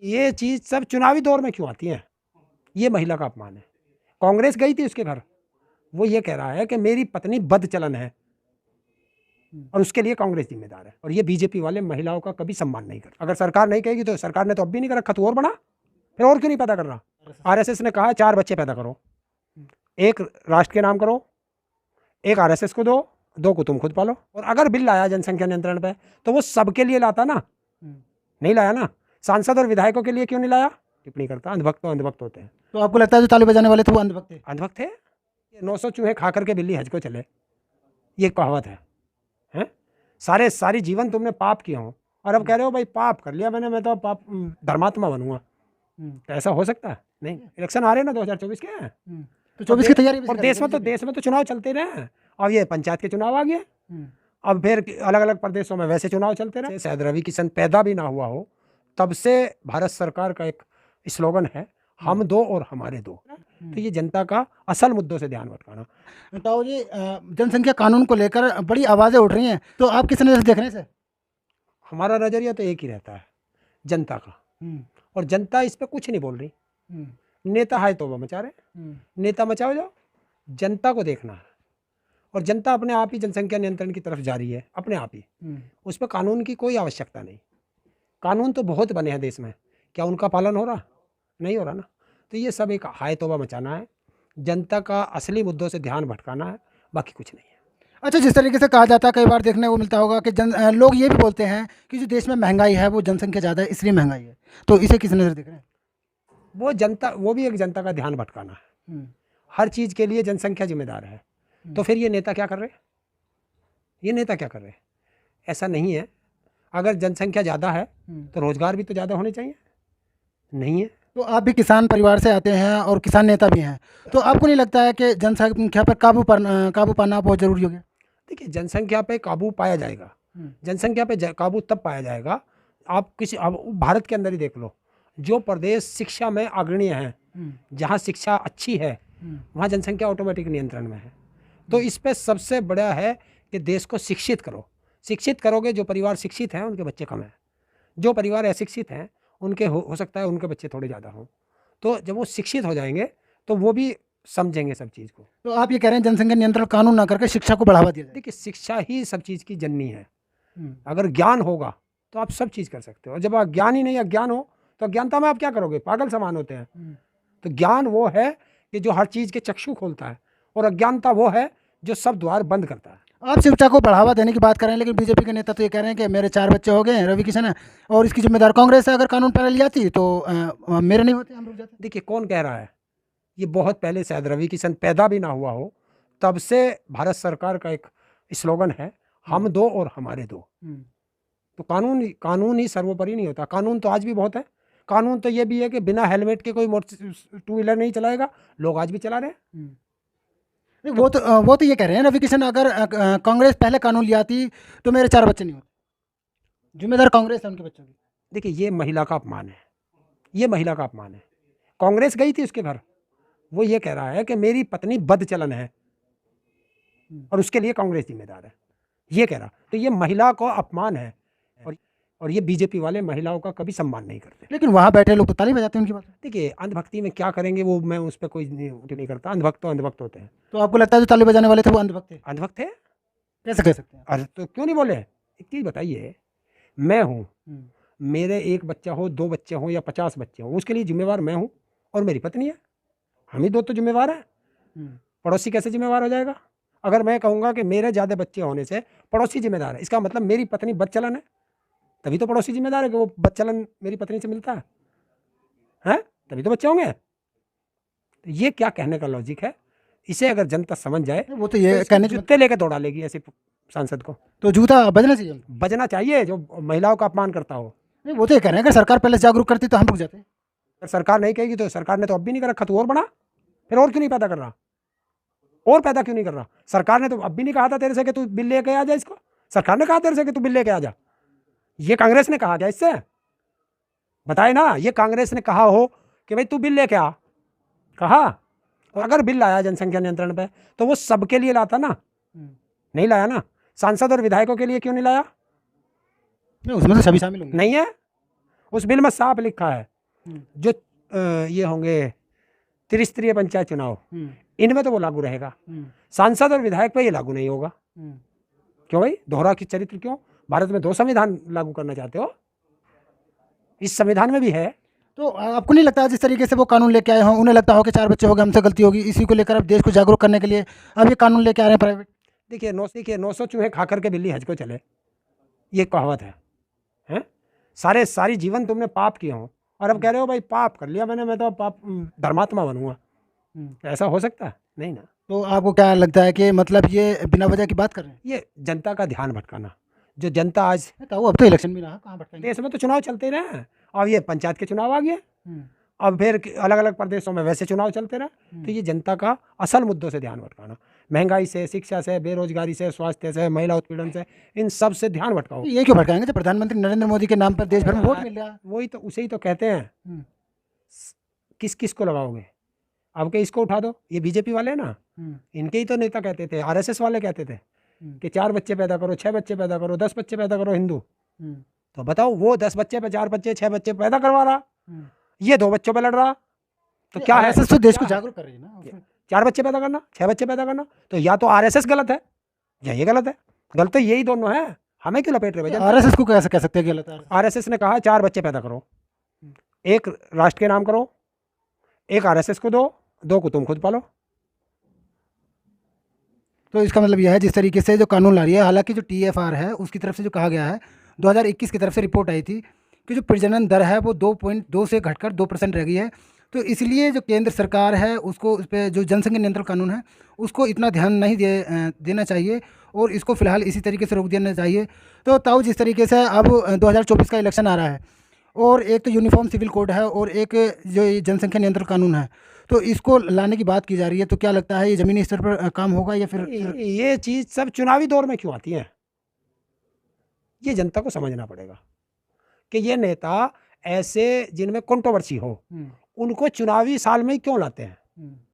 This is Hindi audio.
ये चीज़ सब चुनावी दौर में क्यों आती है? ये महिला का अपमान है। कांग्रेस गई थी उसके घर, वो ये कह रहा है कि मेरी पत्नी बदचलन है और उसके लिए कांग्रेस जिम्मेदार है। और ये बीजेपी वाले महिलाओं का कभी सम्मान नहीं करते। अगर सरकार नहीं कहेगी तो सरकार ने तो अब भी नहीं कर रखा, तो और बना, फिर और क्यों नहीं पैदा कर रहा? आरएसएस ने कहा है 4 बच्चे पैदा करो, एक राष्ट्र के नाम करो, एक आरएसएस को दो, 2 को तुम खुद पालो। और अगर बिल लाया जनसंख्या नियंत्रण पे तो वो सबके लिए लाता ना, नहीं लाया ना। सांसद और विधायकों के लिए क्यों नहीं लाया? टिप्पणी करता, अंधभक्त तो अंधभक्त होते हैं। तो आपको लगता है जो ताली बजाने वाले थे वो अंधभक्त थे? अंधभक्त थे। 900 चूहे खा करके बिल्ली हज को चले, ये कहावत है, हैं? सारी जीवन तुमने पाप किया हो और अब कह रहे हो भाई पाप कर लिया मैंने, मैं तो पाप धर्मात्मा बनूंगा। तो ऐसा हो सकता है? नहीं। इलेक्शन आ रहे हैं ना 2024 के हैं, तो 24 की तैयारी और देश में तो चुनाव चलते रहे। अब ये पंचायत के चुनाव आ गए, अब फिर अलग अलग प्रदेशों में वैसे चुनाव चलते रहे। शायद रवि किशन पैदा भी ना हुआ हो तब से भारत सरकार का एक स्लोगन है, हम दो और हमारे दो। तो ये जनता का असल मुद्दों से ध्यान भटकाना। ताऊ जी, जनसंख्या कानून को लेकर बड़ी आवाज़ें उठ रही हैं, तो आप किस नज़र से देख रहे हैं सर? हमारा नज़रिया तो एक ही रहता है, जनता का, और जनता इस पर कुछ नहीं बोल रही। नेता हाय तो वो मचा रहे, नेता मचाओ जाओ, जनता को देखना है। और जनता अपने आप ही जनसंख्या नियंत्रण की तरफ जा रही है, अपने आप ही। उस पर कानून की कोई आवश्यकता नहीं। कानून तो बहुत बने हैं देश में, क्या उनका पालन हो रहा? नहीं हो रहा ना। तो ये सब एक हाय तौबा मचाना है, जनता का असली मुद्दों से ध्यान भटकाना है, बाकी कुछ नहीं है। अच्छा, जिस तरीके से कहा जाता है, कई बार देखने को मिलता होगा कि लोग ये भी बोलते हैं कि जो देश में महंगाई है वो जनसंख्या ज़्यादा है इसलिए महंगाई है, तो इसे किस नज़र देख रहे हैं? वो भी एक जनता का ध्यान भटकाना है। हर चीज़ के लिए जनसंख्या जिम्मेदार है। तो फिर ये नेता क्या कर रहे हैं? ये नेता क्या कर रहे हैं? ऐसा नहीं है। अगर जनसंख्या ज़्यादा है तो रोजगार भी तो ज़्यादा होने चाहिए, नहीं है। तो आप भी किसान परिवार से आते हैं और किसान नेता भी हैं, तो आपको नहीं लगता है कि जनसंख्या पर काबू पाना बहुत ज़रूरी हो गया? देखिए, जनसंख्या पे काबू पाया जाएगा। जनसंख्या पे काबू तब पाया जाएगा, आप अब भारत के अंदर ही देख लो, जो प्रदेश शिक्षा में अग्रणीय हैं, जहाँ शिक्षा अच्छी है, वहाँ जनसंख्या ऑटोमेटिक नियंत्रण में है। तो इस पे सबसे बड़ा है कि देश को शिक्षित करो। शिक्षित करोगे, जो परिवार शिक्षित हैं उनके बच्चे कम हैं, जो परिवार अशिक्षित हैं उनके हो सकता है उनके बच्चे थोड़े ज़्यादा हों। तो जब वो शिक्षित हो जाएंगे तो वो भी समझेंगे सब चीज़ को। तो आप ये कह रहे हैं जनसंख्या नियंत्रण कानून ना करके शिक्षा को बढ़ावा दिया जाए? देखिए, शिक्षा ही सब चीज़ की जननी है। अगर ज्ञान होगा तो आप सब चीज़ कर सकते हो, और जब ज्ञान ही नहीं, अज्ञान हो तो अज्ञानता में आप क्या करोगे? पागल समान होते हैं। तो ज्ञान वो है कि जो हर चीज़ के चक्षु खोलता है, और अज्ञानता वो है जो सब द्वार बंद करता है। आप शिक्षा को बढ़ावा देने की बात कर रहे हैं, लेकिन बीजेपी के नेता तो ये कह रहे हैं कि मेरे 4 बच्चे हो गए हैं, रवि किशन है, और इसकी जिम्मेदार कांग्रेस है। अगर कानून पहले लिया जाती तो मेरे नहीं होते, हम रुक जाते। देखिए, कौन कह रहा है? ये बहुत पहले, शायद रवि किशन पैदा भी ना हुआ हो तब से भारत सरकार का एक स्लोगन है, हम दो और हमारे दो। तो कानून ही सर्वोपरि नहीं होता। कानून तो आज भी बहुत है। कानून तो ये भी है कि बिना हेलमेट के कोई 2 व्हीलर नहीं चलाएगा, लोग आज भी चला रहे हैं। नहीं, वो तो ये कह रहे हैं रवि किशन, अगर कांग्रेस पहले कानून लिया आती तो मेरे 4 बच्चे नहीं होते, जिम्मेदार कांग्रेस है उनके बच्चों की। देखिए, ये महिला का अपमान है, ये महिला का अपमान है। कांग्रेस गई थी उसके घर, वो ये कह रहा है कि मेरी पत्नी बदचलन है और उसके लिए कांग्रेस जिम्मेदार है, ये कह रहा। तो ये महिला को अपमान है, और ये बीजेपी वाले महिलाओं का कभी सम्मान नहीं करते। लेकिन वहाँ बैठे लोग तो ताली बजाते हैं उनकी बात। देखिए, अंधभक्ति में क्या करेंगे वो, मैं उस पर कोई नहीं करता। अंधभक्त तो अंधभक्त होते हैं। तो आपको लगता है जो ताली बजाने वाले थे वो अंधभक्त थे? अंधभक्त थे, कैसे कह सकते हैं? अरे तो क्यों नहीं बोले? एक चीज़ बताइए, मैं हूँ, मेरे 1 बच्चा हो, 2 बच्चे हों या 50 बच्चे हों, उसके लिए जिम्मेवार मैं हूँ और मेरी पत्नी है। हम ही 2 तो जिम्मेवार हैं। पड़ोसी कैसे जिम्मेवार हो जाएगा? अगर मैं कहूँगा कि मेरे ज़्यादा बच्चे होने से पड़ोसी जिम्मेदार है, इसका मतलब मेरी पत्नी बदचलन है, तभी तो पड़ोसी जिम्मेदार है कि वो बदचलन मेरी पत्नी से मिलता है, हैं? तभी तो बच्चे होंगे। तो ये क्या कहने का लॉजिक है? इसे अगर जनता समझ जाए, वो तो ये कहने जूते लेके दौड़ा लेगी ऐसे सांसद को। तो जूता बजना चाहिए, बजना चाहिए जो महिलाओं का अपमान करता हो। नहीं, वो तो ये कह रहे हैं अगर सरकार पहले से जागरूक करती तो हम रुक जाते। अगर सरकार नहीं कहेगी तो सरकार ने तो अब भी नहीं कर रखा, तो और बना, फिर और क्यों नहीं पैदा कर रहा? और पैदा क्यों नहीं कर रहा? सरकार ने तो अब भी नहीं कहा था तेरे से कि तू बिल लेके आ जा इसको। सरकार ने कहा तेरे से कि तू बिल लेके आ जा, ये कांग्रेस ने कहा क्या इससे? बताए ना, ये कांग्रेस ने कहा हो कि भाई तू बिल लेके आ, कहा? और अगर बिल लाया जनसंख्या नियंत्रण पे तो वो सबके लिए लाता ना, नहीं लाया ना। सांसद और विधायकों के लिए क्यों नहीं लाया? नहीं, उसमें तो सभी शामिल होंगे। नहीं है, उस बिल में साफ लिखा है जो ये होंगे त्रिस्तरीय पंचायत चुनाव, इनमें तो वो लागू रहेगा। सांसद और विधायक पे ये लागू नहीं होगा। क्यों भाई, दोहरा की चरित्र क्यों? भारत में 2 संविधान लागू करना चाहते हो? इस संविधान में भी है। तो आपको नहीं लगता जिस तरीके से वो कानून लेके आए हों, उन्हें लगता हो कि 4 बच्चे हो गए, हमसे गलती होगी, इसी को लेकर अब देश को जागरूक करने के लिए अब ये कानून लेके आ रहे हैं प्राइवेट? देखिए 900 चूहे खा करके बिल्ली हज को चले, ये कहावत है, हैं? सारी जीवन तुमने पाप किए हो और अब कह रहे हो भाई पाप कर लिया मैंने, मैं तो पाप धर्मात्मा बनूंगा। ऐसा हो सकता है? नहीं ना। तो आपको क्या लगता है कि मतलब ये बिना वजह की बात कर रहे हैं? ये जनता का ध्यान भटकाना, जो जनता आज तो अब तो इलेक्शन भी रहा, कहाँ भटकाएंगे? देश में तो चुनाव चलते ही रहे हैं। अब ये पंचायत के चुनाव आ गए, अब फिर अलग अलग प्रदेशों में वैसे चुनाव चलते रहे। तो ये जनता का असल मुद्दों से ध्यान भटकाना, महंगाई से, शिक्षा से, बेरोजगारी से, स्वास्थ्य से, महिला उत्पीड़न से, इन सब से ध्यान भटकाओ। ये क्यों भटकाएंगे जब प्रधानमंत्री नरेंद्र मोदी के नाम पर देश भर में वोट मिल रहा है? वही तो, उसे ही तो कहते हैं। किस किस को लगाओगे? अब के इसको उठा दो, ये बीजेपी वाले ना, इनके ही तो नेता कहते थे, आरएसएस वाले कहते थे कि 4 बच्चे पैदा करो, 6 बच्चे पैदा करो, 10 बच्चे पैदा करो हिंदू। तो बताओ, वो 10 बच्चे पे 4 बच्चे 6 बच्चे पैदा करवा रहा, ये 2 बच्चों पे लड़ रहा, तो क्या है? आरएसएस तो देश को जागरूक कर रही है ना। 4 बच्चे पैदा करना, 6 बच्चे पैदा करना, तो या तो आरएसएस गलत है या ये गलत है। गलत तो यही दोनों है, हमें क्यों लपेट रहे? आरएसएस को कैसे कह सकते हैं कि गलत है? आरएसएस ने कहा 4 बच्चे पैदा करो, एक राष्ट्र के नाम करो, एक आरएसएस को दो, 2 को तुम खुद पालो। तो इसका मतलब यह है जिस तरीके से जो कानून ला रही है, हालांकि जो टीएफआर है उसकी तरफ से जो कहा गया है, 2021 की तरफ से रिपोर्ट आई थी कि जो प्रजनन दर है वो 2.2 से घटकर 2% रह गई है। तो इसलिए जो केंद्र सरकार है उसको उस पर जो जनसंख्या नियंत्रण कानून है उसको इतना ध्यान नहीं देना चाहिए और इसको फिलहाल इसी तरीके से रोक देना चाहिए। तो ताऊ जिस तरीके से अब 2024 का इलेक्शन आ रहा है और एक तो यूनिफॉर्म सिविल कोड है और एक जो ये जनसंख्या नियंत्रण कानून है, तो इसको लाने की बात की जा रही है, तो क्या लगता है ये ज़मीनी स्तर पर काम होगा या फिर ये चीज़ सब चुनावी दौर में क्यों आती है? ये जनता को समझना पड़ेगा कि ये नेता ऐसे जिनमें कंट्रोवर्सी हो, उनको चुनावी साल में ही क्यों लाते हैं?